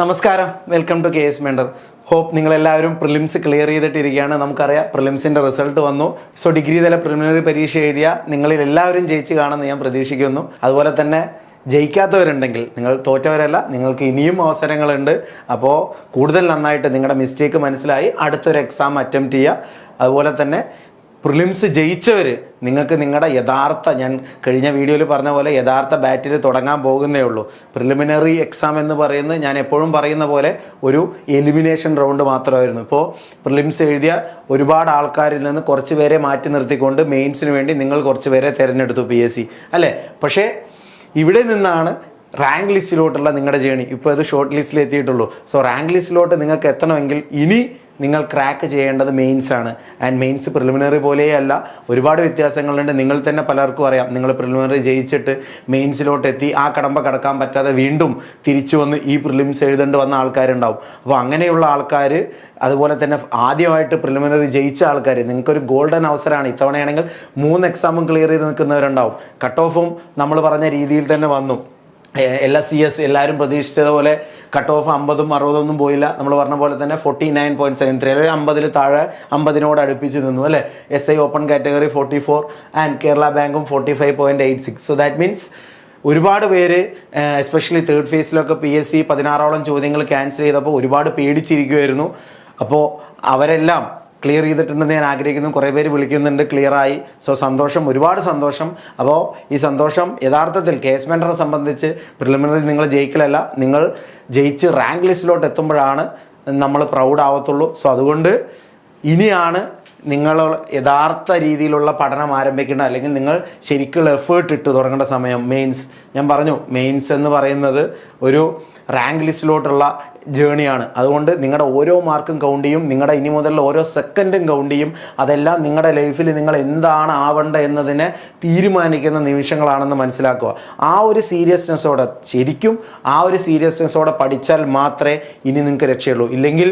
നമസ്കാരം, welcome to K S mentor. Hope നിങ്ങളെല്ലാവരും prelims clear ചെയ്തിട്ടിരിക്കുകയാണ്. നമുക്കറിയാം പ്രിലിംസിൻ്റെ റിസൾട്ട് വന്നു. സോ ഡിഗ്രി തല പ്രിലിമിനറി പരീക്ഷ എഴുതിയ നിങ്ങളിൽ എല്ലാവരും ജയിച്ച് കാണുമെന്ന് ഞാൻ പ്രതീക്ഷിക്കുന്നു. അതുപോലെ തന്നെ ജയിക്കാത്തവരുണ്ടെങ്കിൽ നിങ്ങൾ തോറ്റവരല്ല, നിങ്ങൾക്ക് ഇനിയും അവസരങ്ങളുണ്ട്. അപ്പോൾ കൂടുതൽ നന്നായിട്ട് നിങ്ങളുടെ മിസ്റ്റേക്ക് മനസ്സിലായി അടുത്തൊരു എക്സാം അറ്റംപ്റ്റ് ചെയ്യുക. അതുപോലെ തന്നെ പ്രിലിംസ് ജയിച്ചവർ നിങ്ങൾക്ക് നിങ്ങളുടെ ഞാൻ കഴിഞ്ഞ വീഡിയോയിൽ പറഞ്ഞ പോലെ യഥാർത്ഥ ബാറ്റിൽ തുടങ്ങാൻ പോകുന്നേ ഉള്ളൂ. പ്രിലിമിനറി എക്സാം എന്ന് പറയുന്നത് ഞാൻ എപ്പോഴും പറയുന്ന പോലെ ഒരു എലിമിനേഷൻ റൗണ്ട് മാത്രമായിരുന്നു. ഇപ്പോൾ പ്രിലിംസ് എഴുതിയ ഒരുപാട് ആൾക്കാരിൽ നിന്ന് കുറച്ച് പേരെ മാറ്റി നിർത്തിക്കൊണ്ട് മെയിൻസിന് വേണ്ടി നിങ്ങൾ കുറച്ച് പേരെ തിരഞ്ഞെടുത്തു PSC അല്ലേ. പക്ഷേ ഇവിടെ നിന്നാണ് റാങ്ക് ലിസ്റ്റിലോട്ടുള്ള നിങ്ങളുടെ ജേണി. ഇപ്പോൾ ഇത് ഷോർട്ട് ലിസ്റ്റിൽ എത്തിയിട്ടുള്ളൂ. സോ റാങ്ക് ലിസ്റ്റിലോട്ട് നിങ്ങൾക്ക് എത്തണമെങ്കിൽ ഇനി നിങ്ങൾ ക്രാക്ക് ചെയ്യേണ്ടത് മെയിൻസ് ആണ്. ആൻഡ് മെയിൻസ് പ്രിലിമിനറി പോലെയല്ല, ഒരുപാട് വ്യത്യാസങ്ങളുണ്ട്. നിങ്ങൾ തന്നെ പലർക്കും അറിയാം, നിങ്ങൾ പ്രിലിമിനറി ജയിച്ചിട്ട് മെയിൻസിലോട്ട് എത്തി ആ കടമ്പ കടക്കാൻ പറ്റാതെ വീണ്ടും തിരിച്ചു വന്ന് ഈ പ്രിലിംസ് എഴുതേണ്ടി വന്ന ആൾക്കാരുണ്ടാവും. അപ്പോൾ അങ്ങനെയുള്ള ആൾക്കാർ, അതുപോലെ തന്നെ ആദ്യമായിട്ട് പ്രിലിമിനറി ജയിച്ച ആൾക്കാർ, നിങ്ങൾക്കൊരു ഗോൾഡൻ അവസരമാണ്. ഇത്തവണയാണെങ്കിൽ 3 എക്സാമും ക്ലിയർ ചെയ്ത് നിൽക്കുന്നവരുണ്ടാവും. കട്ട് ഓഫും നമ്മൾ പറഞ്ഞ രീതിയിൽ തന്നെ വന്നു. LSCS എല്ലാവരും പ്രതീക്ഷിച്ചതുപോലെ കട്ട് ഓഫ് 50ഉം 60ഒന്നും പോയില്ല. നമ്മൾ പറഞ്ഞ പോലെ തന്നെ 49.73, 50 താഴെ 50നോട് അടുപ്പിച്ച് നിന്നു അല്ലേ. SI open category 44 and Kerala ബാങ്കും 45.86. സോ ദാറ്റ് മീൻസ് ഒരുപാട് പേര് എസ്പെഷ്യലി തേർഡ് ഫേസിലൊക്കെ PSC 16ഓളം ചോദ്യങ്ങൾ ക്യാൻസൽ ചെയ്തപ്പോൾ ഒരുപാട് പേടിച്ചിരിക്കുമായിരുന്നു. അപ്പോൾ അവരെല്ലാം ക്ലിയർ ചെയ്തിട്ടുണ്ടെന്ന് ഞാൻ ആഗ്രഹിക്കുന്നു. കുറേ പേര് വിളിക്കുന്നുണ്ട്, ക്ലിയറായി. സോ സന്തോഷം, ഒരുപാട് സന്തോഷം. അപ്പോൾ ഈ സന്തോഷം യഥാർത്ഥത്തിൽ കേസ് മെൻഡറെ സംബന്ധിച്ച് പ്രിലിമിനറി നിങ്ങൾ ജയിക്കലല്ല, നിങ്ങൾ ജയിച്ച് റാങ്ക് ലിസ്റ്റിലോട്ട് എത്തുമ്പോഴാണ് നമ്മൾ പ്രൗഡ് ആവത്തുള്ളൂ. സോ അതുകൊണ്ട് ഇനിയാണ് നിങ്ങൾ യഥാർത്ഥ രീതിയിലുള്ള പഠനം ആരംഭിക്കേണ്ട, അല്ലെങ്കിൽ നിങ്ങൾ ശരിക്കുള്ള എഫേർട്ട് ഇട്ട് തുടങ്ങേണ്ട സമയം. മെയിൻസ് ഞാൻ പറഞ്ഞു, മെയിൻസ് എന്ന് പറയുന്നത് ഒരു റാങ്ക് ലിസ്റ്റിലോട്ടുള്ള ജേണിയാണ്. അതുകൊണ്ട് നിങ്ങളുടെ ഓരോ മാർക്കും കൗണ്ട് ചെയ്യും, നിങ്ങളുടെ ഇനി മുതലുള്ള ഓരോ സെക്കൻഡും കൗണ്ട് ചെയ്യും. അതെല്ലാം നിങ്ങളുടെ ലൈഫിൽ നിങ്ങൾ എന്താണ് ആവേണ്ടത് എന്നതിനെ തീരുമാനിക്കുന്ന നിമിഷങ്ങളാണെന്ന് മനസ്സിലാക്കുക. ആ ഒരു സീരിയസ്നെസ്സോടെ, ശരിക്കും ആ ഒരു സീരിയസ്നെസ്സോടെ പഠിച്ചാൽ മാത്രമേ ഇനി നിങ്ങൾക്ക് രക്ഷയുള്ളൂ. ഇല്ലെങ്കിൽ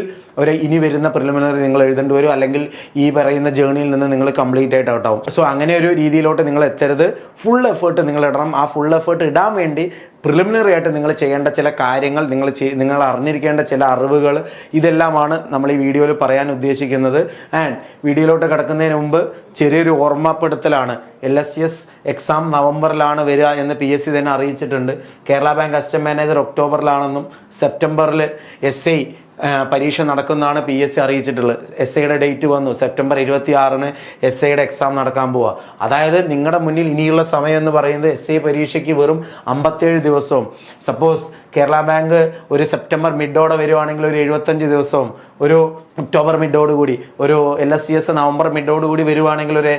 ഇനി വരുന്ന പ്രിലിമിനറി നിങ്ങൾ എഴുതേണ്ടി വരും, അല്ലെങ്കിൽ ഈ പറയുന്ന ജേണിയിൽ നിന്ന് നിങ്ങൾ കംപ്ലീറ്റ് ആയിട്ട് ഔട്ടാവും. സോ അങ്ങനെ ഒരു രീതിയിലോട്ട് നിങ്ങൾ എത്തരുത്. ഫുൾ എഫേർട്ട് നിങ്ങൾ ഇടണം. ആ ഫുൾ എഫേർട്ട് ഇടാൻ വേണ്ടി പ്രിലിമിനറി ആയിട്ട് നിങ്ങൾ ചെയ്യേണ്ട ചില കാര്യങ്ങൾ, നിങ്ങൾ അറിഞ്ഞിരിക്കേണ്ട ചില അറിവുകൾ, ഇതെല്ലാമാണ് നമ്മൾ ഈ വീഡിയോയിൽ പറയാൻ ഉദ്ദേശിക്കുന്നത്. ആൻഡ് വീഡിയോയിലോട്ട് കിടക്കുന്നതിന് മുമ്പ് ചെറിയൊരു ഓർമ്മപ്പെടുത്തലാണ്. LSCS എക്സാം നവംബറിലാണ് വരിക എന്ന് PSC തന്നെ അറിയിച്ചിട്ടുണ്ട്. കേരള ബാങ്ക് അസിസ്റ്റന്റ് മാനേജർ ഒക്ടോബറിലാണെന്നും സെപ്റ്റംബറിൽ SI പരീക്ഷ നടക്കുന്നതാണ് PSC അറിയിച്ചിട്ടുള്ളത്. SIയുടെ ഡേറ്റ് വന്നു, സെപ്റ്റംബർ 26-ന് SIയുടെ എക്സാം നടക്കാൻ പോവുക. അതായത് നിങ്ങളുടെ മുന്നിൽ ഇനിയുള്ള സമയം എന്ന് പറയുന്നത് SI പരീക്ഷയ്ക്ക് വെറും 57 ദിവസവും. സപ്പോസ് കേരള ബാങ്ക് ഒരു സെപ്റ്റംബർ മിഡോടെ വരുവാണെങ്കിൽ ഒരു 75 ദിവസവും, ഒരു ഒക്ടോബർ മിഡോടുകൂടി, ഒരു LSCS നവംബർ മിഡോടുകൂടി വരുവാണെങ്കിൽ ഒരു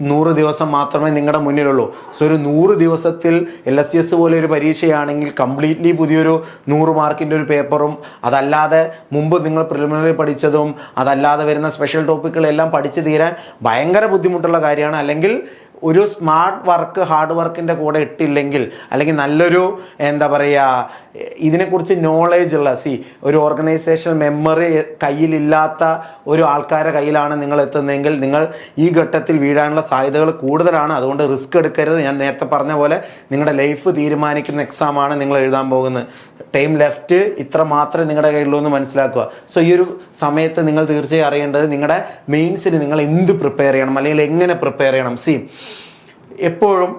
100 ദിവസം മാത്രമേ നിങ്ങളുടെ മുന്നിലുള്ളൂ. സോ ഒരു 100 ദിവസത്തിൽ LSCS പോലെ ഒരു പരീക്ഷയാണെങ്കിൽ കംപ്ലീറ്റ്ലി പുതിയൊരു 100 മാർക്കിൻ്റെ ഒരു പേപ്പറും, അതല്ലാതെ മുമ്പ് നിങ്ങൾ പ്രിലിമിനറി പഠിച്ചതും അതല്ലാതെ വരുന്ന സ്പെഷ്യൽ ടോപ്പിക്കുകളെല്ലാം പഠിച്ചു തീരാൻ ഭയങ്കര ബുദ്ധിമുട്ടുള്ള കാര്യമാണ്. അല്ലെങ്കിൽ ഒരു സ്മാർട്ട് വർക്ക് ഹാർഡ് വർക്കിൻ്റെ കൂടെ ഇട്ടില്ലെങ്കിൽ, അല്ലെങ്കിൽ നല്ലൊരു എന്താ പറയുക, ഇതിനെക്കുറിച്ച് നോളേജ് ഉള്ള ഒരു ഓർഗനൈസേഷൻ മെമ്മറി കയ്യിലില്ലാത്ത ഒരു ആൾക്കാരുടെ കയ്യിലാണ് നിങ്ങൾ എത്തുന്നതെങ്കിൽ നിങ്ങൾ ഈ ഘട്ടത്തിൽ വീഴാനുള്ള സാധ്യതകൾ കൂടുതലാണ്. അതുകൊണ്ട് റിസ്ക് എടുക്കരുത്. ഞാൻ നേരത്തെ പറഞ്ഞ പോലെ നിങ്ങളുടെ ലൈഫ് തീരുമാനിക്കുന്ന എക്സാമാണ് നിങ്ങൾ എഴുതാൻ പോകുന്നത്. ടൈം ലെഫ്റ്റ് ഇത്ര മാത്രമേ നിങ്ങളുടെ കയ്യിലുള്ളൂ എന്ന് മനസ്സിലാക്കുക. സോ ഈ ഒരു സമയത്ത് നിങ്ങൾ തീർച്ചയായും അറിയേണ്ടത് നിങ്ങളുടെ മെയിൻസിന് നിങ്ങൾ എന്ത് പ്രിപ്പയർ ചെയ്യണം, അല്ലെങ്കിൽ എങ്ങനെ പ്രിപ്പയർ ചെയ്യണം. എപ്പോഴും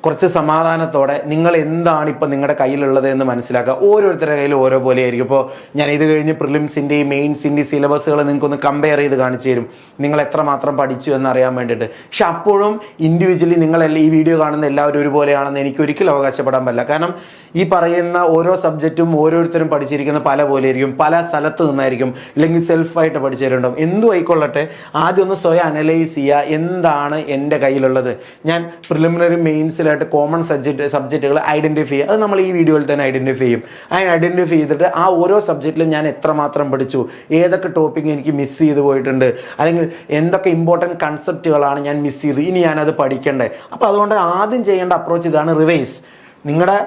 കുറച്ച് സമാധാനത്തോടെ നിങ്ങൾ എന്താണ് ഇപ്പം നിങ്ങളുടെ കയ്യിലുള്ളത് എന്ന് മനസ്സിലാക്കുക. ഓരോരുത്തരുടെ കയ്യിൽ ഓരോ പോലെ ആയിരിക്കും. ഇപ്പോൾ ഞാൻ ഇത് കഴിഞ്ഞ് പ്രിലിംസിൻ്റെയും മെയിൻസിൻ്റെയും സിലബസുകൾ നിങ്ങൾക്കൊന്ന് കമ്പയർ ചെയ്ത് കാണിച്ചു തരും, നിങ്ങൾ എത്രമാത്രം പഠിച്ചു എന്നറിയാൻ വേണ്ടിയിട്ട്. പക്ഷെ അപ്പോഴും ഇൻഡിവിജ്വലി നിങ്ങളെല്ലാം ഈ വീഡിയോ കാണുന്ന എല്ലാവരും ഒരുപോലെയാണെന്ന് എനിക്ക് ഒരിക്കലും അവകാശപ്പെടാൻ പറ്റില്ല. കാരണം ഈ പറയുന്ന ഓരോ സബ്ജക്റ്റും ഓരോരുത്തരും പഠിച്ചിരിക്കുന്ന പല പോലെ ആയിരിക്കും, പല സ്ഥലത്ത് നിന്നായിരിക്കും, അല്ലെങ്കിൽ സെൽഫായിട്ട് പഠിച്ചവരുണ്ടാവും. എന്തും ആയിക്കൊള്ളട്ടെ, ആദ്യം ഒന്ന് സ്വയം അനലൈസ് ചെയ്യുക, എന്താണ് എൻ്റെ കയ്യിലുള്ളത്. ഞാൻ പ്രിലിമിനറി മെയിൻസിലായിട്ട് കോമൺ സബ്ജക്റ്റുകൾ ഐഡന്റിഫൈ ചെയ്യുക. അത് നമ്മൾ ഈ വീഡിയോയിൽ തന്നെ ഐഡന്റിഫൈ ചെയ്യും. അതിന് ഐഡന്റിഫൈ ചെയ്തിട്ട് ആ ഓരോ സബ്ജക്റ്റിലും ഞാൻ എത്രമാത്രം പഠിച്ചു, ഏതൊക്കെ ടോപ്പിക് എനിക്ക് മിസ് ചെയ്ത് പോയിട്ടുണ്ട്, അല്ലെങ്കിൽ എന്തൊക്കെ ഇമ്പോർട്ടൻറ്റ് കൺസെപ്റ്റുകളാണ് ഞാൻ മിസ് ചെയ്ത്, ഇനി ഞാനത് പഠിക്കണ്ടേ. അപ്പോൾ അതുകൊണ്ട് ആദ്യം ചെയ്യേണ്ട അപ്രോച്ച് ഇതാണ്, റിവൈസ്. നിങ്ങളുടെ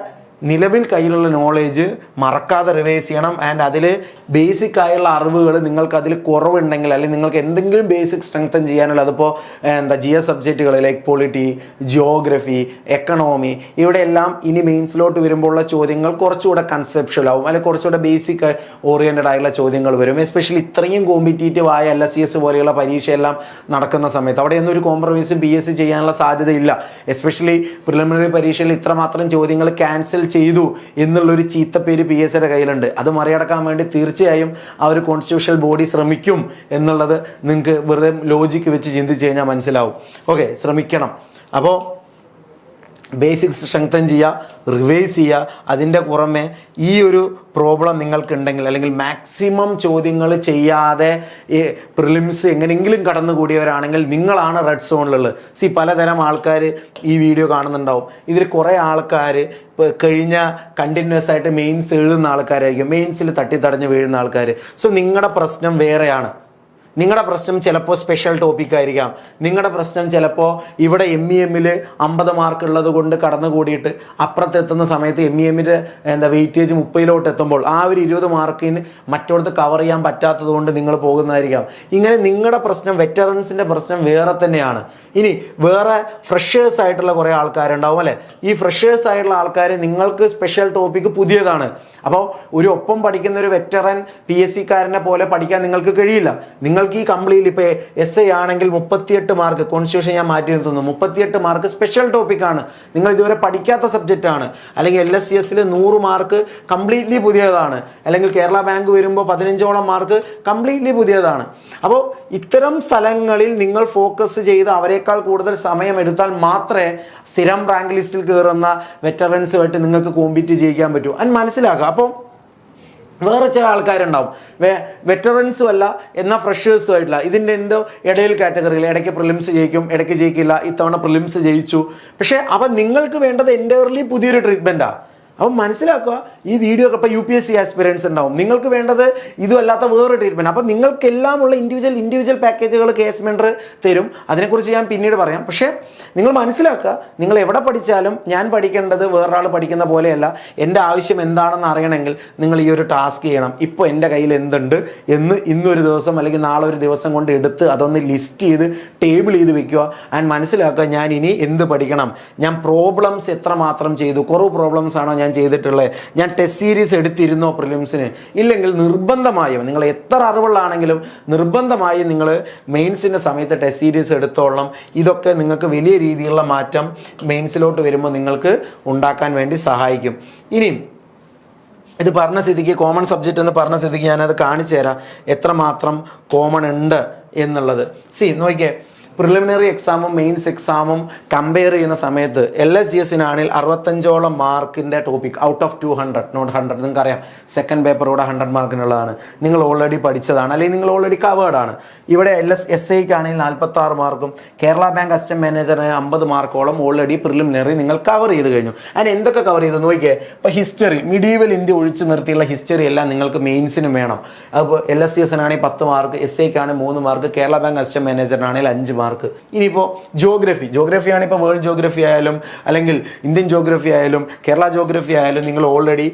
നിലവിൽ കയ്യിലുള്ള നോളേജ് മറക്കാതെ റിവൈസ് ചെയ്യണം. ആൻഡ് അതിൽ ബേസിക് ആയുള്ള അറിവുകൾ നിങ്ങൾക്ക് അതിൽ കുറവുണ്ടെങ്കിൽ, അല്ലെങ്കിൽ നിങ്ങൾക്ക് എന്തെങ്കിലും ബേസിക് സ്ട്രെങ്തൻ ചെയ്യാനുള്ള, അതിപ്പോൾ GS സബ്ജക്റ്റുകൾ ലൈക്ക് പൊളിറ്റി, ജിയോഗ്രഫി, എക്കണോമി, ഇവിടെ എല്ലാം ഇനി മെയിൻസിലോട്ട് വരുമ്പോൾ ഉള്ള ചോദ്യങ്ങൾ കുറച്ചുകൂടെ കൺസെപ്ഷ്യൽ ആവും, അല്ലെങ്കിൽ കുറച്ചുകൂടെ ബേസിക് ഓറിയന്റഡ് ആയുള്ള ചോദ്യങ്ങൾ വരും. എസ്പെഷ്യലി ഇത്രയും കോമ്പറ്റീറ്റീവ് ആയ LSCS പോലെയുള്ള പരീക്ഷയെല്ലാം നടക്കുന്ന സമയത്ത് അവിടെയൊന്നും ഒരു കോംപ്രമൈസും PSC ചെയ്യാനുള്ള സാധ്യതയില്ല. എസ്പെഷ്യലി പ്രിലിമിനറി പരീക്ഷയിൽ ഇത്രമാത്രം ചോദ്യങ്ങൾ ക്യാൻസൽ ചെയ്തു എന്നുള്ളൊരു ചീത്തപ്പേര് PSCയുടെ കയ്യിലുണ്ട്. അത് മറികടക്കാൻ വേണ്ടി തീർച്ചയായും ആ ഒരു കോൺസ്റ്റിറ്റ്യൂഷണൽ ബോഡി ശ്രമിക്കും എന്നുള്ളത് നിങ്ങൾക്ക് വെറുതെ ലോജിക്ക് വെച്ച് ചിന്തിച്ച് കഴിഞ്ഞാൽ മനസ്സിലാവും. ഓക്കെ, ശ്രമിക്കണം. അപ്പോൾ ബേസിക്സ് സ്ട്രെങ്തൻ ചെയ്യുക, റിവൈസ് ചെയ്യുക. അതിൻ്റെ പുറമെ ഈ ഒരു പ്രോബ്ലം നിങ്ങൾക്കുണ്ടെങ്കിൽ, അല്ലെങ്കിൽ മാക്സിമം ചോദ്യങ്ങൾ ചെയ്യാതെ ഈ പ്രിലിംസ് എങ്ങനെയെങ്കിലും കടന്നുകൂടിയവരാണെങ്കിൽ നിങ്ങളാണ് റെഡ് സോണിലുള്ളത്. പലതരം ആൾക്കാർ ഈ വീഡിയോ കാണുന്നുണ്ടാവും. ഇതിൽ കുറേ ആൾക്കാർ ഇപ്പോൾ കഴിഞ്ഞ കണ്ടിന്യൂസ് ആയിട്ട് മെയിൻസ് എഴുതുന്ന ആൾക്കാരായിരിക്കും, മെയിൻസിൽ തട്ടിത്തടഞ്ഞ് വീഴുന്ന ആൾക്കാർ. സോ നിങ്ങളുടെ പ്രശ്നം വേറെയാണ്. നിങ്ങളുടെ പ്രശ്നം ചിലപ്പോൾ സ്പെഷ്യൽ ടോപ്പിക് ആയിരിക്കാം. നിങ്ങളുടെ പ്രശ്നം ചിലപ്പോൾ ഇവിടെ MEMൽ 50 മാർക്ക് ഉള്ളത് കൊണ്ട് കടന്നുകൂടിയിട്ട് അപ്പുറത്തെത്തുന്ന സമയത്ത് MEMൻ്റെ വെയിറ്റേജ് 30ലോട്ട് എത്തുമ്പോൾ ആ ഒരു 20 മാർക്കിന് മറ്റോടത്ത് കവർ ചെയ്യാൻ പറ്റാത്തത് കൊണ്ട് നിങ്ങൾ പോകുന്നതായിരിക്കാം. ഇങ്ങനെ നിങ്ങളുടെ പ്രശ്നം, വെറ്ററൻസിൻ്റെ പ്രശ്നം വേറെ തന്നെയാണ്. ഇനി വേറെ ഫ്രഷേഴ്സ് ആയിട്ടുള്ള കുറേ ആൾക്കാരുണ്ടാവും അല്ലേ. ഈ ഫ്രഷേഴ്സ് ആയിട്ടുള്ള ആൾക്കാർ നിങ്ങൾക്ക് സ്പെഷ്യൽ ടോപ്പിക് പുതിയതാണ്. അപ്പോൾ ഒരു ഒപ്പം പഠിക്കുന്ന ഒരു വെറ്ററൻ PSCക്കാരനെ പോലെ പഠിക്കാൻ നിങ്ങൾക്ക് കഴിയില്ല. നിങ്ങൾക്ക് ഈ കംപ്ലീറ്റ് ഇപ്പോൾ SI ആണെങ്കിൽ 38 മാർക്ക്, കോൺസ്റ്റിറ്റ്യൂഷൻ ഞാൻ മാറ്റി നിർത്തുന്നു, 38 മാർക്ക് സ്പെഷ്യൽ ടോപ്പിക്കാണ്, നിങ്ങൾ ഇതുവരെ പഠിക്കാത്ത സബ്ജക്റ്റ് ആണ്. അല്ലെങ്കിൽ LSCSൽ 100 മാർക്ക് കംപ്ലീറ്റ്ലി പുതിയതാണ്. അല്ലെങ്കിൽ കേരള ബാങ്ക് വരുമ്പോൾ 15ഓളം മാർക്ക് കംപ്ലീറ്റ്ലി പുതിയതാണ്. അപ്പോൾ ഇത്തരം സ്ഥലങ്ങളിൽ നിങ്ങൾ ഫോക്കസ് ചെയ്ത് അവരെക്കാൾ കൂടുതൽ സമയം എടുത്താൽ മാത്രമേ സ്ഥിരം റാങ്ക് ലിസ്റ്റിൽ കയറുന്ന വെറ്ററൻസുമായിട്ട് നിങ്ങൾക്ക് കോമ്പീറ്റ് ചെയ്യിക്കാൻ പറ്റൂ. അത് മനസ്സിലാക്കുക. അപ്പോൾ വേറെ ചില ആൾക്കാരുണ്ടാവും, വെറ്ററൻസും അല്ല എന്നാൽ ഫ്രഷേഴ്സും ആയിട്ടില്ല, ഇതിൻ്റെ എന്തോ ഇടയിൽ കാറ്റഗറിയിൽ, ഇടയ്ക്ക് പ്രിലിംസ് ജയിക്കും, ഇടയ്ക്ക് ജയിക്കില്ല, ഇത്തവണ പ്രിലിംസ് ജയിച്ചു. പക്ഷേ അപ്പം നിങ്ങൾക്ക് വേണ്ടത് എൻ്റയർലി പുതിയൊരു ട്രീറ്റ്മെൻറ്റാണ്. അപ്പം മനസ്സിലാക്കുക, ഈ വീഡിയോ ഇപ്പോൾ UPSC ആസ്പിറൻസ് ഉണ്ടാവും, നിങ്ങൾക്ക് വേണ്ടത് ഇതുമല്ലാത്ത വേറെ ട്രീറ്റ്മെൻറ്റ്. അപ്പം നിങ്ങൾക്കെല്ലാം ഉള്ള ഇൻഡിവിജ്വൽ പാക്കേജുകൾ കേസ് മെൻഡർ തരും. അതിനെക്കുറിച്ച് ഞാൻ പിന്നീട് പറയാം. പക്ഷേ നിങ്ങൾ മനസ്സിലാക്കുക, നിങ്ങൾ എവിടെ പഠിച്ചാലും ഞാൻ പഠിക്കേണ്ടത് വേറൊരാൾ പഠിക്കുന്ന പോലെയല്ല. എൻ്റെ ആവശ്യം എന്താണെന്ന് അറിയണമെങ്കിൽ നിങ്ങൾ ഈ ഒരു ടാസ്ക് ചെയ്യണം. ഇപ്പോൾ എൻ്റെ കയ്യിൽ എന്തുണ്ട് എന്ന് ഇന്നൊരു ദിവസം അല്ലെങ്കിൽ നാളെ ഒരു ദിവസം കൊണ്ട് എടുത്ത് അതൊന്ന് ലിസ്റ്റ് ചെയ്ത് ടേബിൾ ചെയ്ത് വെക്കുക. ആൻഡ് മനസ്സിലാക്കുക, ഞാൻ ഇനി എന്ത് പഠിക്കണം, ഞാൻ പ്രോബ്ലംസ് എത്രമാത്രം ചെയ്തു, കുറവ് പ്രോബ്ലംസ് ആണോ ഞാൻ ചെയ്തിട്ടുള്ളത്, ഞാൻ ടെസ്റ്റ് സീരീസ് എടുത്തിരുന്നോ പ്രിലിംസിന്, ഇല്ലെങ്കിൽ നിർബന്ധമായും നിങ്ങൾ എത്ര അറിവുള്ളാണെങ്കിലും നിർബന്ധമായും നിങ്ങൾ മെയിൻസിൻ്റെ സമയത്ത് ടെസ്റ്റ് സീരീസ് എടുത്തോളണം. ഇതൊക്കെ നിങ്ങൾക്ക് വലിയ രീതിയിലുള്ള മാറ്റം മെയിൻസിലോട്ട് വരുമ്പോൾ നിങ്ങൾക്ക് ഉണ്ടാക്കാൻ വേണ്ടി സഹായിക്കും. ഇനിയും ഇത് പറഞ്ഞ സ്ഥിതിക്ക്, കോമൺ സബ്ജക്റ്റ് എന്ന് പറഞ്ഞ സ്ഥിതിക്ക് ഞാനത് കാണിച്ചു തരാം എത്രമാത്രം കോമൺ ഉണ്ട് എന്നുള്ളത്. നോക്കിയേ, പ്രിലിമിനറി എക്സാമും മെയിൻസ് എക്സാമും കമ്പയർ ചെയ്യുന്ന സമയത്ത് LSCSനാണെങ്കിൽ 65ഓളം മാർക്കിൻ്റെ ടോപ്പിക് ഔട്ട് ഓഫ് 200, നോട്ട് 100. നിങ്ങൾക്കറിയാം സെക്കൻഡ് പേപ്പറോടെ 100 മാർക്കിനുള്ളതാണ്, നിങ്ങൾ ഓൾറെഡി പഠിച്ചതാണ്, അല്ലെങ്കിൽ നിങ്ങൾ ഓൾറെഡി കവേർഡാണ്. ഇവിടെ SIക്കാണെങ്കിൽ 46 മാർക്കും കേരള ബാങ്ക് അസിസ്റ്റന്റ് മാനേജറിന് 50 മാർക്കോളം ഓൾറെഡി പ്രിലിമിനറി നിങ്ങൾ കവർ ചെയ്ത് കഴിഞ്ഞു. അതിന് എന്തൊക്കെ കവർ ചെയ്ത് നോക്കിയേ. ഇപ്പോൾ ഹിസ്റ്ററി, മിഡീവൽ ഇന്ത്യ ഒഴിച്ചു നിർത്തിയുള്ള ഹിസ്റ്ററി എല്ലാം നിങ്ങൾക്ക് മെയിൻസിനും വേണം. അപ്പോൾ LSCSനാണെങ്കിൽ 10 മാർക്ക്, SIക്കാണെങ്കിൽ 3 മാർക്ക്, കേരള ബാങ്ക് അസിസ്റ്റന്റ് മാനേജറിനാണെങ്കിൽ 5 മാർക്ക്. ഇനിയിപ്പോൾ ജോഗ്രഫിയാണ്. ഇപ്പോൾ വേൾഡ് ജോഗ്രഫി ആയാലും അല്ലെങ്കിൽ ഇന്ത്യൻ ജോഗ്രഫി ആയാലും കേരള ജോഗ്രഫി ആയാലും നിങ്ങൾ ഓൾറെഡി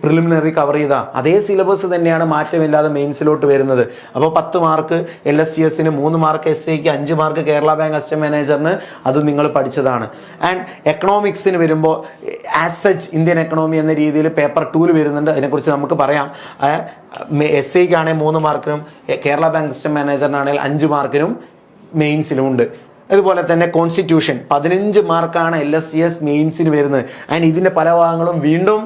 പ്രിലിമിനറി കവർ ചെയ്ത അതേ സിലബസ് തന്നെയാണ് മാറ്റമില്ലാതെ മെയിൻസിലോട്ട് വരുന്നത്. അപ്പോൾ 10 മാർക്ക് LSCSന്, 3 മാർക്ക് SIക്ക്, 5 മാർക്ക് കേരള ബാങ്ക് അസിസ്റ്റന്റ് മാനേജറിന്, അത് നിങ്ങൾ പഠിച്ചതാണ്. ആൻഡ് എക്കണോമിക്സിന് വരുമ്പോൾ ആസ് സച്ച് ഇന്ത്യൻ എക്കണോമി എന്ന രീതിയിൽ പേപ്പർ 2 വരുന്നുണ്ട്. അതിനെക്കുറിച്ച് നമുക്ക് പറയാം. SIക്കാണെങ്കിൽ 3 മാർക്കിനും കേരള ബാങ്ക് അസിസ്റ്റന്റ് മാനേജറിനാണെങ്കിൽ 5 മാർക്കിനും മെയിൻസിലുമുണ്ട്. അതുപോലെ തന്നെ കോൺസ്റ്റിറ്റ്യൂഷൻ 15 മാർക്കാണ് LSCS മെയിൻസിന് വരുന്നത്. ആൻഡ് ഇതിൻ്റെ പല ഭാഗങ്ങളും വീണ്ടും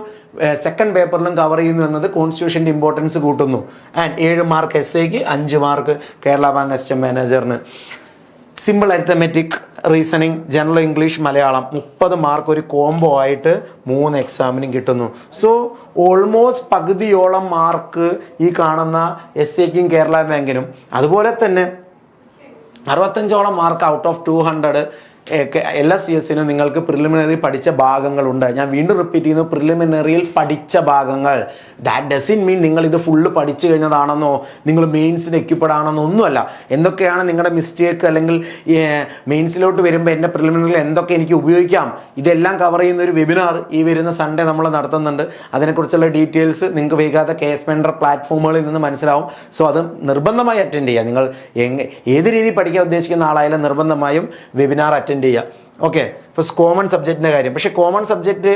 സെക്കൻഡ് പേപ്പറിലും കവർ ചെയ്യുന്നു എന്നത് കോൺസ്റ്റിറ്റ്യൂഷൻ്റെ ഇമ്പോർട്ടൻസ് കൂട്ടുന്നു. ആൻഡ് 7 മാർക്ക് SIക്ക്, 5 മാർക്ക് കേരള ബാങ്ക് അസിസ്റ്റന്റ് മാനേജറിന്. Simple arithmetic, reasoning, general English, Malayalam 30 mark ഒരു കോംബോ ആയിട്ട് 3 എക്സാമിനും കിട്ടുന്നു. സോ ഓൾമോസ്റ്റ് പകുതിയോളം മാർക്ക് ഈ കാണുന്ന SIക്കും കേരള ബാങ്കിനും, അതുപോലെ തന്നെ 65ഓളം മാർക്ക് ഔട്ട് ഓഫ് 200 LSCSനും നിങ്ങൾക്ക് പ്രിലിമിനറി പഠിച്ച ഭാഗങ്ങളുണ്ട്. ഞാൻ വീണ്ടും റിപ്പീറ്റ് ചെയ്യുന്നു, പ്രിലിമിനറിയിൽ പഠിച്ച ഭാഗങ്ങൾ. ദാറ്റ് ഡസൻ മീൻ നിങ്ങൾ ഇത് ഫുള്ള് പഠിച്ചു കഴിഞ്ഞതാണെന്നോ നിങ്ങൾ മെയിൻസിന് എക്യുപ്പഡ് ആണെന്നോ ഒന്നുമല്ല. എന്തൊക്കെയാണ് നിങ്ങളുടെ മിസ്റ്റേക്ക്, അല്ലെങ്കിൽ മെയിൻസിലോട്ട് വരുമ്പോൾ എൻ്റെ പ്രിലിമിനറിയിൽ എന്തൊക്കെ എനിക്ക് ഉപയോഗിക്കാം, ഇതെല്ലാം കവർ ചെയ്യുന്ന ഒരു വെബിനാർ ഈ വരുന്ന സൺഡേ നമ്മൾ നടത്തുന്നുണ്ട്. അതിനെക്കുറിച്ചുള്ള ഡീറ്റെയിൽസ് നിങ്ങൾക്ക് വൈകാതെ KS Mentor പ്ലാറ്റ്ഫോമുകളിൽ നിന്ന് മനസ്സിലാവും. സോ അത് നിർബന്ധമായി അറ്റൻഡ് ചെയ്യുക. നിങ്ങൾ ഏത് രീതിയിൽ പഠിക്കാൻ ഉദ്ദേശിക്കുന്ന ആളായാലും നിർബന്ധമായും വെബിനാർ അറ്റൻഡ് ചെയ്യുക. ഓക്കെ, ഇപ്പോൾ കോമൺ സബ്ജക്റ്റിൻ്റെ കാര്യം. പക്ഷേ കോമൺ സബ്ജക്റ്റ്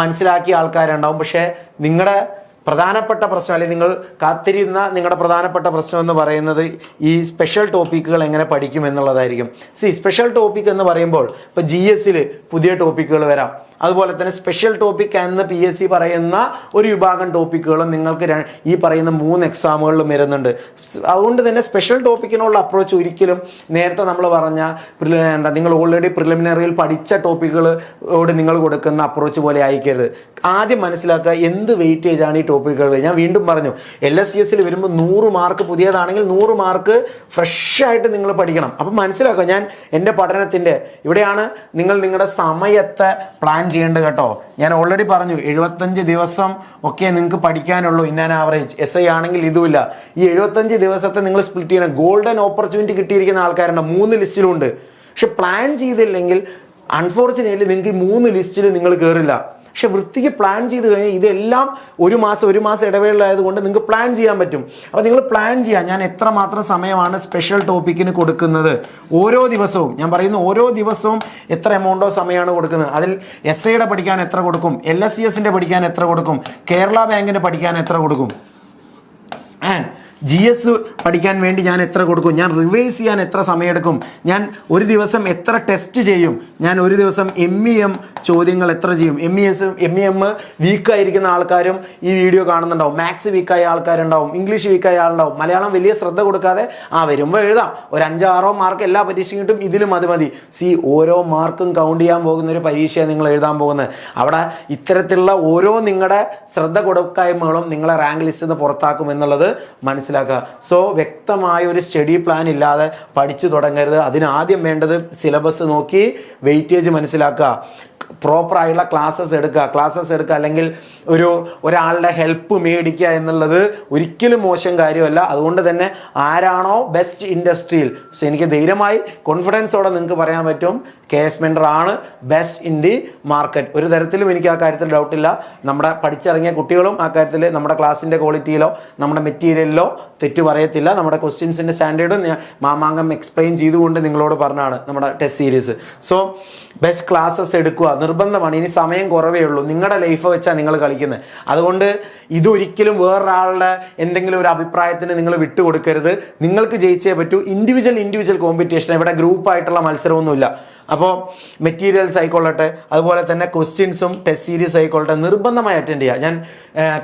മനസ്സിലാക്കിയ ആൾക്കാരുണ്ടാവും. പക്ഷേ നിങ്ങളുടെ പ്രധാനപ്പെട്ട പ്രശ്നം, അല്ലെങ്കിൽ നിങ്ങൾ കാത്തിരുന്ന നിങ്ങളുടെ പ്രധാനപ്പെട്ട പ്രശ്നം എന്ന് പറയുന്നത് ഈ സ്പെഷ്യൽ ടോപ്പിക്കുകൾ എങ്ങനെ പഠിക്കും എന്നുള്ളതായിരിക്കും. സ്പെഷ്യൽ ടോപ്പിക് എന്ന് പറയുമ്പോൾ ഇപ്പോൾ GSൽ പുതിയ ടോപ്പിക്കുകൾ വരാം. അതുപോലെ തന്നെ സ്പെഷ്യൽ ടോപ്പിക് എന്ന് PSC പറയുന്ന ഒരു വിഭാഗം ടോപ്പിക്കുകളും നിങ്ങൾക്ക് ഈ പറയുന്ന 3 എക്സാമുകളിലും വരുന്നുണ്ട്. അതുകൊണ്ട് തന്നെ സ്പെഷ്യൽ ടോപ്പിക്കിനുള്ള അപ്രോച്ച് ഒരിക്കലും നേരത്തെ നമ്മൾ പറഞ്ഞ നിങ്ങൾ ഓൾറെഡി പ്രിലിമിനറിയിൽ പഠിച്ച ടോപ്പിക്കുകളോട് നിങ്ങൾ കൊടുക്കുന്ന അപ്രോച്ച് പോലെ ആയിരിക്കരുത്. ആദ്യം മനസ്സിലാക്കുക എന്ത് വെയിറ്റേജ് ആണ് ഈ ടോപ്പിക്കുകൾ. ഞാൻ വീണ്ടും പറഞ്ഞു, LSCSൽ വരുമ്പോൾ 100 മാർക്ക് പുതിയതാണെങ്കിൽ 100 മാർക്ക് ഫ്രഷ് ആയിട്ട് നിങ്ങൾ പഠിക്കണം. അപ്പം മനസ്സിലാക്കുക, ഞാൻ എൻ്റെ പഠനത്തിൻ്റെ ഇവിടെയാണ് നിങ്ങൾ നിങ്ങളുടെ സമയത്തെ പ്ലാൻ ചെയ്യേണ്ടത് കേട്ടോ. ഞാൻ ഓൾറെഡി പറഞ്ഞു 75 ദിവസം ഒക്കെ നിങ്ങൾക്ക് പഠിക്കാനുള്ളൂ ഇൻ ആൻ ആവറേജ്. SI ആണെങ്കിൽ ഇതുമില്ല. ഈ 75 ദിവസത്തെ നിങ്ങൾ സ്പ്ലിറ്റ് ചെയ്യണം. ഗോൾഡൻ ഓപ്പർച്യൂണിറ്റി കിട്ടിയിരിക്കുന്ന ആൾക്കാരുണ്ട്, 3 ലിസ്റ്റിലുണ്ട്. പക്ഷെ പ്ലാൻ ചെയ്തില്ലെങ്കിൽ അൺഫോർച്ചുനേറ്റ്ലി നിങ്ങൾക്ക് ഈ 3 ലിസ്റ്റിൽ നിങ്ങൾ കയറില്ല. പക്ഷെ വൃത്തിക്ക് പ്ലാൻ ചെയ്ത് കഴിഞ്ഞാൽ ഇതെല്ലാം ഒരു മാസം ഇടവേളയായതുകൊണ്ട് നിങ്ങൾക്ക് പ്ലാൻ ചെയ്യാൻ പറ്റും. അപ്പോൾ നിങ്ങൾ പ്ലാൻ ചെയ്യുക, ഞാൻ എത്രമാത്രം സമയമാണ് സ്പെഷ്യൽ ടോപ്പിക്കിന് കൊടുക്കുന്നത്. ഓരോ ദിവസവും ഞാൻ പറയുന്നു, ഓരോ ദിവസവും എത്ര എമൗണ്ടോ സമയമാണ് കൊടുക്കുന്നത്. അതിൽ SIയുടെ പഠിക്കാൻ എത്ര കൊടുക്കും, LSCSന്റെ പഠിക്കാൻ എത്ര കൊടുക്കും, കേരള ബാങ്കിന്റെ പഠിക്കാൻ എത്ര കൊടുക്കും, GS പഠിക്കാൻ വേണ്ടി ഞാൻ എത്ര കൊടുക്കും, ഞാൻ റിവൈസ് ചെയ്യാൻ എത്ര സമയമെടുക്കും, ഞാൻ ഒരു ദിവസം എത്ര ടെസ്റ്റ് ചെയ്യും, ഞാൻ ഒരു ദിവസം MEM ചോദ്യങ്ങൾ എത്ര ചെയ്യും. MEM വീക്കായിരിക്കുന്ന ആൾക്കാരും ഈ വീഡിയോ കാണുന്നുണ്ടാവും, മാത്സ് വീക്കായ ആൾക്കാരുണ്ടാവും, ഇംഗ്ലീഷ് വീക്കായ ആളുണ്ടാവും. മലയാളം വലിയ ശ്രദ്ധ കൊടുക്കാതെ വരുമ്പോൾ എഴുതാം, ഒരു 5-6 മാർക്ക് എല്ലാ പരീക്ഷയും കിട്ടും, ഇതിലും അത് മതി. ഓരോ മാർക്കും കൗണ്ട് ചെയ്യാൻ പോകുന്ന ഒരു പരീക്ഷയാണ് നിങ്ങൾ എഴുതാൻ പോകുന്നത്. അവിടെ ഇത്തരത്തിലുള്ള ഓരോ നിങ്ങളുടെ ശ്രദ്ധ കൊടുക്കായ്മകളും നിങ്ങളെ റാങ്ക് ലിസ്റ്റിൽ നിന്ന് പുറത്താക്കും എന്നുള്ളത് മനസ്സിലാക്കുക. സോ വ്യക്തമായ ഒരു സ്റ്റഡി പ്ലാൻ ഇല്ലാതെ പഠിച്ചു തുടങ്ങരുത്. അതിനാദ്യം വേണ്ടത് സിലബസ് നോക്കി വെയിറ്റേജ് മനസ്സിലാക്കുക, പ്രോപ്പറായുള്ള ക്ലാസ്സസ് എടുക്കുക, അല്ലെങ്കിൽ ഒരാളുടെ ഹെൽപ്പ് മേടിക്കുക എന്നുള്ളത് ഒരിക്കലും മോശം കാര്യമല്ല. അതുകൊണ്ട് തന്നെ ആരാണോ ബെസ്റ്റ് ഇൻഡസ്ട്രിയിൽ, എനിക്ക് ധൈര്യമായി കോൺഫിഡൻസോടെ നിങ്ങൾക്ക് പറയാൻ പറ്റും KS Mentor ആണ് ബെസ്റ്റ് ഇൻ ദി മാർക്കറ്റ്. ഒരു തരത്തിലും എനിക്ക് ആ കാര്യത്തിൽ ഡൗട്ടില്ല. നമ്മുടെ പഠിച്ചിറങ്ങിയ കുട്ടികളും ആ കാര്യത്തിൽ നമ്മുടെ ക്ലാസ്സിൻ്റെ ക്വാളിറ്റിയിലോ നമ്മുടെ മെറ്റീരിയലിലോ തെറ്റ് പറയത്തില്ല. നമ്മുടെ ക്വസ്റ്റ്യൻസിൻ്റെ സ്റ്റാൻഡേർഡും മാമാങ്കം എക്സ്പ്ലെയിൻ ചെയ്തുകൊണ്ട് നിങ്ങളോട് പറഞ്ഞാണ് നമ്മുടെ test series. So best classes എടുക്കുക, നിർബന്ധമാണ്. ഇനി സമയം കുറവേ ഉള്ളൂ, നിങ്ങളുടെ ലൈഫ് വെച്ചാണ് നിങ്ങൾ കളിക്കുന്നത്. അതുകൊണ്ട് ഇതൊരിക്കലും വേറൊരാളുടെ എന്തെങ്കിലും ഒരു അഭിപ്രായത്തിന് നിങ്ങൾ വിട്ടുകൊടുക്കരുത്. നിങ്ങൾക്ക് ജയിച്ചേ പറ്റൂ. ഇൻഡിവിജ്വൽ കോമ്പറ്റീഷൻ, ഇവിടെ ഗ്രൂപ്പായിട്ടുള്ള മത്സരമൊന്നുമില്ല. അപ്പോൾ മെറ്റീരിയൽസ് ആയിക്കൊള്ളട്ടെ, അതുപോലെ തന്നെ ക്വസ്റ്റ്യൻസും ടെസ്റ്റ് സീരീസ് ആയിക്കൊള്ളട്ടെ, നിർബന്ധമായി അറ്റൻഡ് ചെയ്യുക. ഞാൻ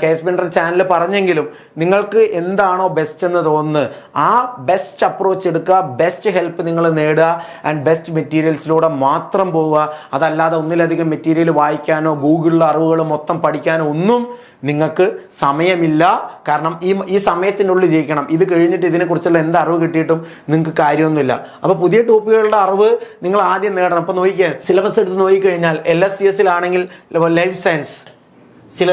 KS Mentor ചാനൽ പറഞ്ഞെങ്കിലും നിങ്ങൾക്ക് എന്താണോ ബെസ്റ്റ് എന്ന് തോന്നുന്നത് ആ ബെസ്റ്റ് അപ്രോച്ച് എടുക്കുക, ബെസ്റ്റ് ഹെൽപ്പ് നിങ്ങൾ നേടുക, ആൻഡ് ബെസ്റ്റ് മെറ്റീരിയൽസിലൂടെ മാത്രം പോവുക. അതല്ലാതെ ഒന്നിലധികം മെറ്റീരിയൽ വായിക്കാനോ ഗൂഗിളിലെ അറിവുകൾ മൊത്തം പഠിക്കാനോ ഒന്നും നിങ്ങൾക്ക് സമയമില്ല. കാരണം ഈ സമയത്തിനുള്ളിൽ ജയിക്കണം. ഇത് കഴിഞ്ഞിട്ട് ഇതിനെക്കുറിച്ചുള്ള എന്ത് അറിവ് കിട്ടിയിട്ടും നിങ്ങൾക്ക് കാര്യമൊന്നുമില്ല. അപ്പോൾ പുതിയ ടോപ്പിക്കുകളുടെ അറിവ് നിങ്ങൾ ആദ്യം നേടണം. അപ്പോൾ നോക്കിക്കുക, സിലബസ് എടുത്ത് നോക്കിക്കഴിഞ്ഞാൽ LSCSലാണെങ്കിൽ ലൈഫ് സയൻസ്, ചില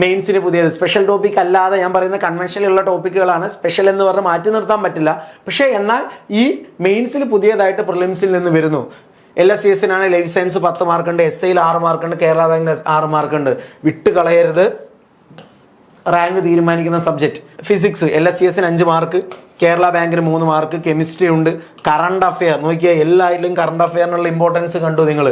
മെയിൻസിന് പുതിയത് സ്പെഷ്യൽ ടോപ്പിക് അല്ലാതെ ഞാൻ പറയുന്ന കൺവെൻഷനിലുള്ള ടോപ്പിക്കുകളാണ്. സ്പെഷ്യൽ എന്ന് പറഞ്ഞ് മാറ്റി നിർത്താൻ പറ്റില്ല. പക്ഷേ എന്നാൽ ഈ മെയിൻസിൽ പുതിയതായിട്ട് പ്രിലിംസിൽ നിന്ന് വരുന്നു. LSCSനാണ് ലൈഫ് സയൻസ് 10 മാർക്കുണ്ട്, SIയിൽ 6 മാർക്കുണ്ട്, കേരള ബാങ്കിന് 6 മാർക്കുണ്ട്. വിട്ട് കളയരുത്. റാങ്ക് തീരുമാനിക്കുന്ന സബ്ജക്റ്റ് ഫിസിക്സ്, LSCSന് 5 മാർക്ക്, കേരള ബാങ്കിന് 3 മാർക്ക്. കെമിസ്ട്രി ഉണ്ട്. കറണ്ട് അഫെയർ നോക്കിയാൽ എല്ലാറ്റിലും കറണ്ട് അഫെയറിനുള്ള ഇമ്പോർട്ടൻസ് കണ്ടു നിങ്ങൾ.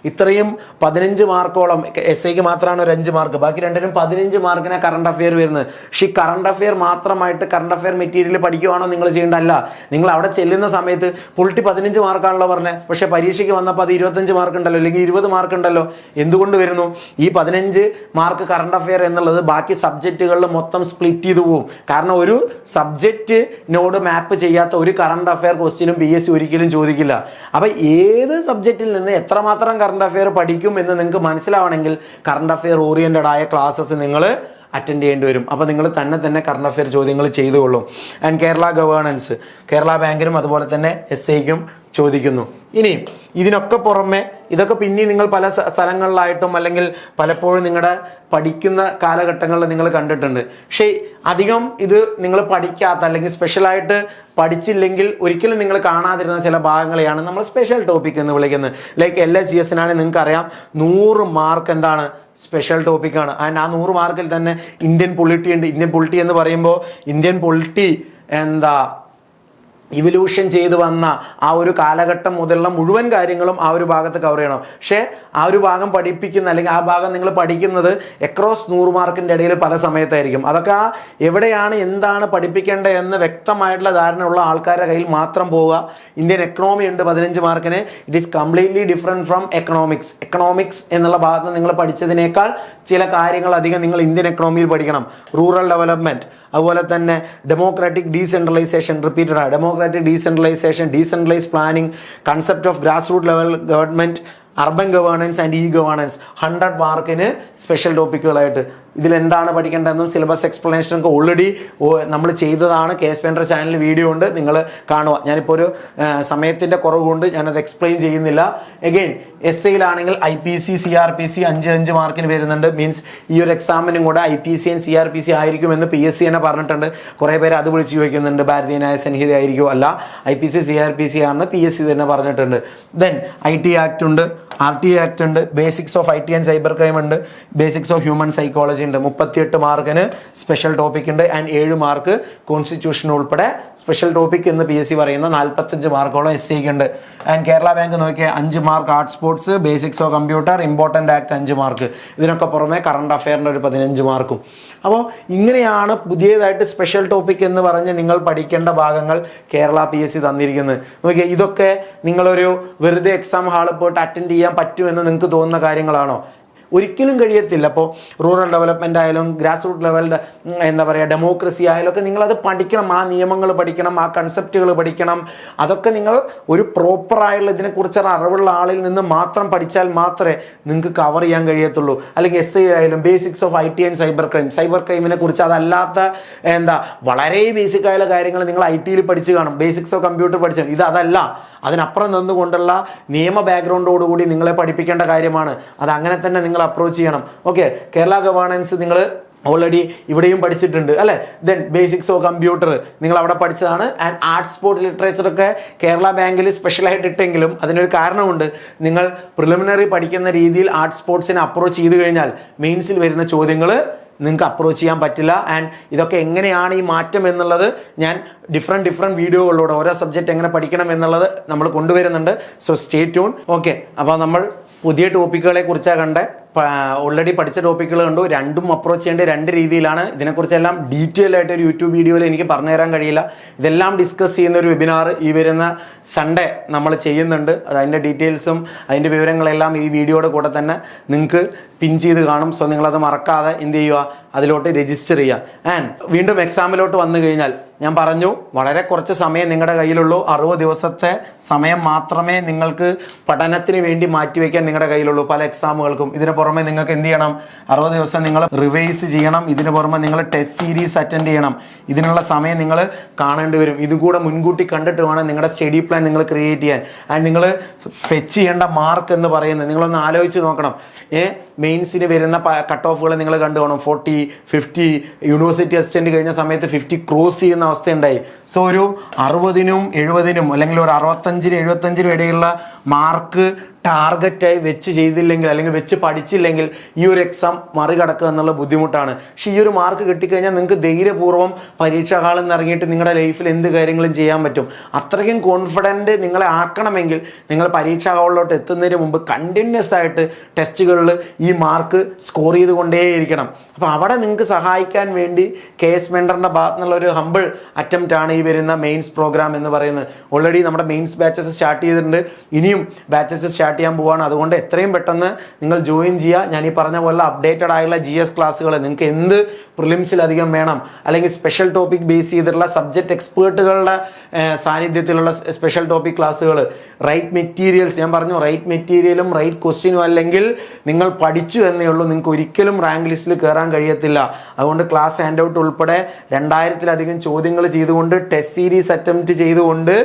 ഇത്രയും 15 മാർക്കോളം, SIക്ക് മാത്രമാണ് ഒരു 5 മാർക്ക്, ബാക്കി രണ്ടിനും 15 മാർക്കിനെ കറണ്ട് അഫെയർ വരുന്നത്. പക്ഷേ ഈ കറണ്ട് അഫെയർ മാത്രമായിട്ട് കറണ്ട് അഫെയർ മെറ്റീരിയൽ പഠിക്കുവാണോ നിങ്ങൾ ചെയ്യേണ്ടതല്ല. നിങ്ങൾ അവിടെ ചെല്ലുന്ന സമയത്ത് പൊളിറ്റി 15 മാർക്കാണല്ലോ പറഞ്ഞത്, പക്ഷേ പരീക്ഷയ്ക്ക് വന്നപ്പോൾ അത് 25 മാർക്ക് ഉണ്ടല്ലോ, അല്ലെങ്കിൽ 20 മാർക്ക് ഉണ്ടല്ലോ. എന്തുകൊണ്ട് വരുന്നു? ഈ 15 മാർക്ക് കറണ്ട് അഫെയർ എന്നുള്ളത് ബാക്കി സബ്ജക്റ്റുകളിൽ മൊത്തം സ്പ്ലിറ്റ് ചെയ്തു പോകും. കാരണം ഒരു സബ്ജക്റ്റിനോട് മാപ്പ് ചെയ്യാത്ത ഒരു കറണ്ട് അഫെയർ ക്വസ്റ്റ്യനും PSC ഒരിക്കലും ചോദിക്കില്ല. അപ്പം ഏത് സബ്ജക്റ്റിൽ നിന്ന് എത്രമാത്രം കറണ്ട് അഫെയർ പഠിക്കും എന്ന് നിങ്ങൾക്ക് മനസ്സിലാവണമെങ്കിൽ കറണ്ട് അഫെയർ ഓറിയന്റഡ് ആയ ക്ലാസ്സസ് നിങ്ങൾ അറ്റൻഡ് ചെയ്യേണ്ടി വരും. അപ്പോൾ നിങ്ങൾ തന്നെ കറണ്ട് അഫെയർ ചോദ്യങ്ങൾ ചെയ്തുകൊള്ളും. ആൻഡ് കേരള ഗവേണൻസ്, കേരള ബാങ്കിനും അതുപോലെ തന്നെ SIക്കും ചോദിക്കുന്നു. ഇനി ഇതിനൊക്കെ പുറമെ ഇതൊക്കെ പിന്നെ നിങ്ങൾ പല സ്ഥലങ്ങളിലായിട്ടും അല്ലെങ്കിൽ പലപ്പോഴും നിങ്ങളുടെ പഠിക്കുന്ന കാലഘട്ടങ്ങളിൽ നിങ്ങൾ കണ്ടിട്ടുണ്ട്. പക്ഷേ അധികം ഇത് നിങ്ങൾ പഠിക്കാത്ത അല്ലെങ്കിൽ സ്പെഷ്യലായിട്ട് പഠിച്ചില്ലെങ്കിൽ ഒരിക്കലും നിങ്ങൾ കാണാതിരുന്ന ചില ഭാഗങ്ങളെയാണ് നമ്മൾ സ്പെഷ്യൽ ടോപ്പിക് എന്ന് വിളിക്കുന്നത്. ലൈക്ക് LHS-നാണെങ്കിൽ നിങ്ങൾക്ക് അറിയാം 100 മാർക്ക് എന്താണ് സ്പെഷ്യൽ ടോപ്പിക്കാണ്. ആൻഡ് ആ 100 മാർക്കിൽ തന്നെ ഇന്ത്യൻ പൊളിറ്റി ഉണ്ട്. ഇന്ത്യൻ പൊളിറ്റി എന്ന് പറയുമ്പോൾ ഇന്ത്യൻ പൊളിറ്റി ഇവല്യൂഷൻ ചെയ്തു വന്ന ആ ഒരു കാലഘട്ടം മുതലുള്ള മുഴുവൻ കാര്യങ്ങളും ആ ഒരു ഭാഗത്ത് കവർ ചെയ്യണം. പക്ഷേ ആ ഒരു ഭാഗം പഠിപ്പിക്കുന്ന അല്ലെങ്കിൽ ആ ഭാഗം നിങ്ങൾ പഠിക്കുന്നത് അക്രോസ് 100 മാർക്കിൻ്റെ ഇടയിൽ പല സമയത്തായിരിക്കും. അതൊക്കെ എവിടെയാണ് എന്താണ് പഠിപ്പിക്കേണ്ടത് എന്ന് വ്യക്തമായിട്ടുള്ള ധാരണ ഉള്ള ആൾക്കാരുടെ കയ്യിൽ മാത്രം പോവുക. ഇന്ത്യൻ എക്കണോമി ഉണ്ട് 15 മാർക്കിന്. It is completely different from economics. Economics എന്നുള്ള ഭാഗത്ത് നിങ്ങൾ പഠിച്ചതിനേക്കാൾ ചില കാര്യങ്ങൾ അധികം നിങ്ങൾ ഇന്ത്യൻ എക്കണോമിയിൽ പഠിക്കണം. റൂറൽ ഡെവലപ്മെൻറ്റ്, അതുപോലെ തന്നെ ഡെമോക്രാറ്റിക് ഡീസെൻട്രലൈസേഷൻ, റിപ്പീറ്റഡ് ആണ് democratic decentralisation, decentralise planning, concept of grass root level government, urban governance and governance. 100 മാർക്കിന് സ്പെഷ്യൽ ടോപ്പിക്കുകളായിട്ട് ഇതിലെന്താണ് പഠിക്കേണ്ടതെന്നും സിലബസ് എക്സ്പ്ലനേഷനൊക്കെ ഓൾറെഡി നമ്മൾ ചെയ്തതാണ്. KSP ചാനലിൽ വീഡിയോ ഉണ്ട്, നിങ്ങൾ കാണുക. ഞാനിപ്പോൾ ഒരു സമയത്തിൻ്റെ കുറവ് കൊണ്ട് ഞാനത് എക്സ്പ്ലെയിൻ ചെയ്യുന്നില്ല. എഗെയിൻ SAയിലാണെങ്കിൽ IPC CRPC 5 മാർക്കിന് വരുന്നുണ്ട്. മീൻസ് ഈ ഒരു എക്സാമിനും കൂടെ IPC ആൻഡ് CRPC ആയിരിക്കുമെന്ന് PSC തന്നെ പറഞ്ഞിട്ടുണ്ട്. കുറേ പേര് അത് വിളിച്ച് ചോദിക്കുന്നുണ്ട്, ഭാരതീയ ന്യായ സംഹിത ആയിരിക്കും. അല്ല, IPC CRPC ആണെന്ന് PSC തന്നെ പറഞ്ഞിട്ടുണ്ട്. ദെൻ IT ആക്ട് ഉണ്ട്, RTA ആക്ട് ഉണ്ട്, basics of IT and cyber crime ഉണ്ട്, ബേസിക്സ് ഓഫ് ഹ്യൂമൻ സൈക്കോളജി ഉണ്ട്. 38 മാർക്കിന് സ്പെഷ്യൽ ടോപ്പിക് ഉണ്ട്. ആൻഡ് 7 മാർക്ക് കോൺസ്റ്റിറ്റ്യൂഷൻ ഉൾപ്പെടെ സ്പെഷ്യൽ ടോപ്പിക് എന്ന് PSC പറയുന്ന 45 മാർക്കോളം SAക്ക് ഉണ്ട്. ആൻഡ് കേരള ബാങ്ക് നോക്കിയാൽ 5 mark arts sports, basics of computer, important act 5 mark. ഇതിനൊക്കെ പുറമെ കറണ്ട് അഫെയറിൻ്റെ ഒരു 15 മാർക്കും. അപ്പോൾ ഇങ്ങനെയാണ് പുതിയതായിട്ട് സ്പെഷ്യൽ ടോപ്പിക് എന്ന് പറഞ്ഞ് നിങ്ങൾ പഠിക്കേണ്ട ഭാഗങ്ങൾ കേരള PSC തന്നിരിക്കുന്നത്. നോക്കിയാൽ ഇതൊക്കെ നിങ്ങളൊരു വെറുതെ എക്സാം ഹാളിൽ പോയിട്ട് അറ്റൻഡ് ചെയ്യാൻ പറ്റുമെന്ന് നിങ്ങൾക്ക് തോന്നുന്ന കാര്യങ്ങളാണോ? ഒരിക്കലും കഴിയത്തില്ല. അപ്പോൾ റൂറൽ ഡെവലപ്മെൻ്റ് ആയാലും ഗ്രാസ് റൂട്ട് ലെവലിൻ്റെ ഡെമോക്രസി ആയാലും ഒക്കെ നിങ്ങളത് പഠിക്കണം. ആ നിയമങ്ങൾ പഠിക്കണം, ആ കൺസെപ്റ്റുകൾ പഠിക്കണം. അതൊക്കെ നിങ്ങൾ ഒരു പ്രോപ്പറായുള്ള ഇതിനെക്കുറിച്ചുള്ള അറിവുള്ള ആളിൽ നിന്ന് മാത്രം പഠിച്ചാൽ മാത്രമേ നിങ്ങൾക്ക് കവർ ചെയ്യാൻ കഴിയത്തുള്ളൂ. അല്ലെങ്കിൽ SI ആയാലും basics of IT and cyber ക്രൈമിനെ കുറിച്ച് അതല്ലാത്ത വളരെ ബേസിക് ആയുള്ള കാര്യങ്ങൾ നിങ്ങൾ IT പഠിച്ച് കാണും, ബേസിക്സ് ഓഫ് കമ്പ്യൂട്ടർ പഠിച്ചു. അതല്ല, അതിനപ്പുറം നിന്നുകൊണ്ടുള്ള നിയമ ബാക്ക്ഗ്രൗണ്ടോടുകൂടി നിങ്ങളെ പഠിപ്പിക്കേണ്ട കാര്യമാണ്. അത് അങ്ങനെ തന്നെ നിങ്ങൾ അപ്രോച്ച് ചെയ്യണം. ഓക്കെ, കേരള ഗവേണൻസ് നിങ്ങൾ ഓൾറെഡി ഇവിടെയും പഠിച്ചിട്ടുണ്ട് അല്ലേ. ദെൻ ബേസിക്സ് ഓഫ് കമ്പ്യൂട്ടർ നിങ്ങൾ അവിടെ പഠിച്ചതാണ്. ആൻഡ് ആർട്സ് സ്പോർട്സ് ലിറ്ററേച്ചറൊക്കെ കേരള ബാങ്കിൽ സ്പെഷ്യലായിട്ട് ഇട്ടെങ്കിലും അതിനൊരു കാരണമുണ്ട്. നിങ്ങൾ പ്രിലിമിനറി പഠിക്കുന്ന രീതിയിൽ ആർട്സ് സ്പോർട്സിനെ അപ്രോച്ച് ചെയ്ത് കഴിഞ്ഞാൽ മെയിൻസിൽ വരുന്ന ചോദ്യങ്ങൾ നിങ്ങൾക്ക് അപ്രോച്ച് ചെയ്യാൻ പറ്റില്ല. ആൻഡ് ഇതൊക്കെ എങ്ങനെയാണ് ഈ മാറ്റം എന്നുള്ളത് ഞാൻ ഡിഫറെൻറ്റ് വീഡിയോകളിലൂടെ ഓരോ സബ്ജക്റ്റ് എങ്ങനെ പഠിക്കണം എന്നുള്ളത് നമ്മൾ കൊണ്ടുവരുന്നുണ്ട്. So stay tune. ഓക്കെ, അപ്പോൾ നമ്മൾ പുതിയ ടോപ്പിക്കുകളെ കുറിച്ചാണ് കണ്ടത്. ഓൾറെഡി പഠിച്ച ടോപ്പിക്കുകൾ കണ്ടു. രണ്ടും അപ്രോച്ച് ചെയ്യേണ്ട 2 രീതിയിലാണ്. ഇതിനെക്കുറിച്ചെല്ലാം ഡീറ്റെയിൽ ആയിട്ട് ഒരു യൂട്യൂബ് വീഡിയോയിൽ എനിക്ക് പറഞ്ഞു തരാൻ കഴിയില്ല. ഇതെല്ലാം ഡിസ്കസ് ചെയ്യുന്ന ഒരു വെബിനാർ ഈ വരുന്ന സൺഡേ നമ്മൾ ചെയ്യുന്നുണ്ട്. അതിൻ്റെ ഡീറ്റെയിൽസും അതിൻ്റെ വിവരങ്ങളെല്ലാം ഈ വീഡിയോയുടെ കൂടെ തന്നെ നിങ്ങൾക്ക് പിൻ ചെയ്ത് കാണും. സോ നിങ്ങളത് മറക്കാതെ എന്ത് ചെയ്യുക, അതിലോട്ട് രജിസ്റ്റർ ചെയ്യുക. ആൻഡ് വീണ്ടും എക്സാമിലോട്ട് വന്നു കഴിഞ്ഞാൽ ഞാൻ പറഞ്ഞു, വളരെ കുറച്ച് സമയം നിങ്ങളുടെ കയ്യിലുള്ളൂ. 60 ദിവസത്തെ സമയം മാത്രമേ നിങ്ങൾക്ക് പഠനത്തിന് വേണ്ടി മാറ്റിവെക്കാൻ നിങ്ങളുടെ കയ്യിലുള്ളൂ പല എക്സാമുകൾക്കും. ഇതിന് പുറമെ നിങ്ങൾക്ക് എന്ത് ചെയ്യണം, 60 ദിവസം നിങ്ങൾ റിവൈസ് ചെയ്യണം. ഇതിന് പുറമെ നിങ്ങൾ ടെസ്റ്റ് സീരീസ് അറ്റൻഡ് ചെയ്യണം. ഇതിനുള്ള സമയം നിങ്ങൾ കാണേണ്ടി വരും. ഇതുകൂടെ മുൻകൂട്ടി കണ്ടിട്ട് വേണം നിങ്ങളുടെ സ്റ്റഡി പ്ലാൻ നിങ്ങൾ ക്രിയേറ്റ് ചെയ്യാൻ. ആൻഡ് നിങ്ങൾ ഫെച്ച് ചെയ്യേണ്ട മാർക്ക് എന്ന് പറയുന്നത് നിങ്ങളൊന്ന് ആലോചിച്ച് നോക്കണം. മെയിൻസിന് വരുന്ന കട്ട് ഓഫുകൾ നിങ്ങൾ കണ്ടു കാണും. 40, 50 യൂണിവേഴ്സിറ്റി അസിസ്റ്റന്റ് കഴിഞ്ഞ സമയത്ത് 50 ക്രോസ് ചെയ്യുന്ന അവസ്ഥയുണ്ടായി. സോ ഒരു 60-നും 70-നും അല്ലെങ്കിൽ ഒരു 65-നും 75-നും ഇടയിലുള്ള മാർക്ക് ടാർഗറ്റായി വെച്ച് ചെയ്തില്ലെങ്കിൽ അല്ലെങ്കിൽ വെച്ച് പഠിച്ചില്ലെങ്കിൽ ഈ ഒരു എക്സാം മറികടക്കുക എന്നുള്ള ബുദ്ധിമുട്ടാണ്. പക്ഷേ ഈ ഒരു മാർക്ക് കിട്ടിക്കഴിഞ്ഞാൽ നിങ്ങൾക്ക് ധൈര്യപൂർവ്വം പരീക്ഷാ ഹാളിൽ നിന്ന് ഇറങ്ങിയിട്ട് നിങ്ങളുടെ ലൈഫിൽ എന്ത് കാര്യങ്ങളും ചെയ്യാൻ പറ്റും. അത്രയ്ക്കും കോൺഫിഡൻറ്റ് നിങ്ങളെ ആക്കണമെങ്കിൽ നിങ്ങൾ പരീക്ഷാ ഹാളിലോട്ട് എത്തുന്നതിന് മുമ്പ് കണ്ടിന്യൂസ് ആയിട്ട് ടെസ്റ്റുകളിൽ ഈ മാർക്ക് സ്കോർ ചെയ്തുകൊണ്ടേയിരിക്കണം. അപ്പോൾ അവിടെ നിങ്ങൾക്ക് സഹായിക്കാൻ വേണ്ടി KS മെൻറ്ററിൻ്റെ ഭാഗത്തു നിന്നുള്ള ഒരു ഹമ്പിൾ അറ്റംപ്റ്റ് ആണ് ഈ വരുന്ന മെയിൻസ് പ്രോഗ്രാം എന്ന് പറയുന്നത്. ഓൾറെഡി നമ്മുടെ മെയിൻസ് ബാച്ചസ് സ്റ്റാർട്ട് ചെയ്തിട്ടുണ്ട്. ഇനിയും ബാച്ചസ് സ്റ്റാർട്ട് ചെയ്യാൻ പോവാണ്. അതുകൊണ്ട് എത്രയും പെട്ടെന്ന് നിങ്ങൾ ജോയിൻ ചെയ്യുക. ഞാൻ ഈ പറഞ്ഞ പോലെ അപ്ഡേറ്റഡ് ആയുള്ള GS ക്ലാസ്സുകൾ നിങ്ങൾക്ക് എന്ത് പ്രിലിംസിലധികം വേണം, അല്ലെങ്കിൽ സ്പെഷ്യൽ ടോപ്പിക് ബേസ് ചെയ്തിട്ടുള്ള സബ്ജക്ട് എക്സ്പേർട്ടുകളുടെ സാന്നിധ്യത്തിലുള്ള സ്പെഷ്യൽ ടോപ്പിക് ക്ലാസ്സുകൾ, റൈറ്റ് മെറ്റീരിയൽസ്, ഞാൻ പറഞ്ഞു റൈറ്റ് മെറ്റീരിയലും റൈറ്റ് ക്വസ്റ്റ്യനും അല്ലെങ്കിൽ നിങ്ങൾ പഠിച്ചു എന്നേ ഉള്ളൂ, നിങ്ങൾക്ക് ഒരിക്കലും റാങ്ക് ലിസ്റ്റിൽ കയറാൻ കഴിയത്തില്ല. അതുകൊണ്ട് ക്ലാസ് ഹാൻഡ് ഔട്ട് ഉൾപ്പെടെ 2000-ലധികം ചോദ്യങ്ങൾ ചെയ്തുകൊണ്ട്, ടെസ്റ്റ് സീരീസ് അറ്റംപ്റ്റ് ചെയ്തുകൊണ്ട്,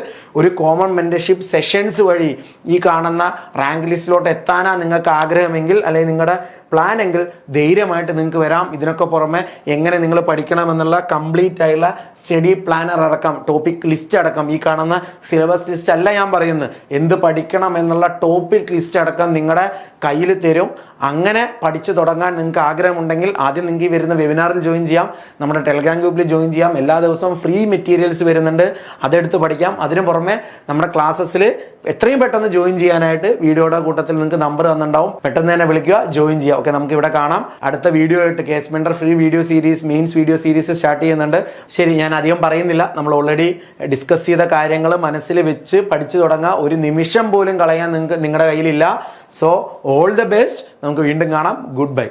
ഒരു കോമൺ മെന്റർഷിപ്പ് സെഷൻസ് വഴി ഈ കാണുന്ന റാങ്ക് ലിസ്റ്റിലോട്ട് എത്താനാ നിങ്ങൾക്ക് ആഗ്രഹമെങ്കിൽ, അല്ലെങ്കിൽ നിങ്ങളുടെ പ്ലാൻ എങ്കിൽ ധൈര്യമായിട്ട് നിങ്ങൾക്ക് വരാം. ഇതിനൊക്കെ പുറമെ എങ്ങനെ നിങ്ങൾ പഠിക്കണമെന്നുള്ള കംപ്ലീറ്റ് ആയുള്ള സ്റ്റഡി പ്ലാനർ അടക്കം, ടോപ്പിക് ലിസ്റ്റ് അടക്കം, ഈ കാണുന്ന സിലബസ് ലിസ്റ്റ് അല്ല ഞാൻ പറയുന്നത്, എന്ത് പഠിക്കണം എന്നുള്ള ടോപ്പിക് ലിസ്റ്റ് അടക്കം നിങ്ങളുടെ കയ്യിൽ തരും. അങ്ങനെ പഠിച്ചു തുടങ്ങാൻ നിങ്ങൾക്ക് ആഗ്രഹമുണ്ടെങ്കിൽ ആദ്യം നിങ്ങൾക്ക് ഈ വരുന്ന വെബിനാറിൽ ജോയിൻ ചെയ്യാം, നമ്മുടെ ടെലഗ്രാം ഗ്രൂപ്പിൽ ജോയിൻ ചെയ്യാം. എല്ലാ ദിവസവും ഫ്രീ മെറ്റീരിയൽസ് വരുന്നുണ്ട്, അതെടുത്ത് പഠിക്കാം. അതിന് പുറമെ നമ്മുടെ ക്ലാസ്സസിൽ എത്രയും പെട്ടെന്ന് ജോയിൻ ചെയ്യാനായിട്ട് വീഡിയോയുടെ കൂട്ടത്തിൽ നിങ്ങൾക്ക് നമ്പർ തന്നിട്ടുണ്ടാവും, പെട്ടെന്ന് തന്നെ വിളിക്കുക, ജോയിൻ ചെയ്യുക. ഓക്കെ, നമുക്ക് ഇവിടെ കാണാം. അടുത്ത വീഡിയോ ആയിട്ട് case mentor free video series, mains video series start ചെയ്യുന്നുണ്ട്. ശരി, ഞാൻ അധികം പറയുന്നില്ല, നമ്മൾ ഓൾറെഡി ഡിസ്കസ് ചെയ്ത കാര്യങ്ങൾ മനസ്സിൽ വെച്ച് പഠിച്ചു തുടങ്ങാം. ഒരു നിമിഷം പോലും കളയാൻ നിങ്ങളുടെ കയ്യിലില്ല. സോ ഓൾ ദ ബെസ്റ്റ്, നമുക്ക് വീണ്ടും കാണാം. Good bye.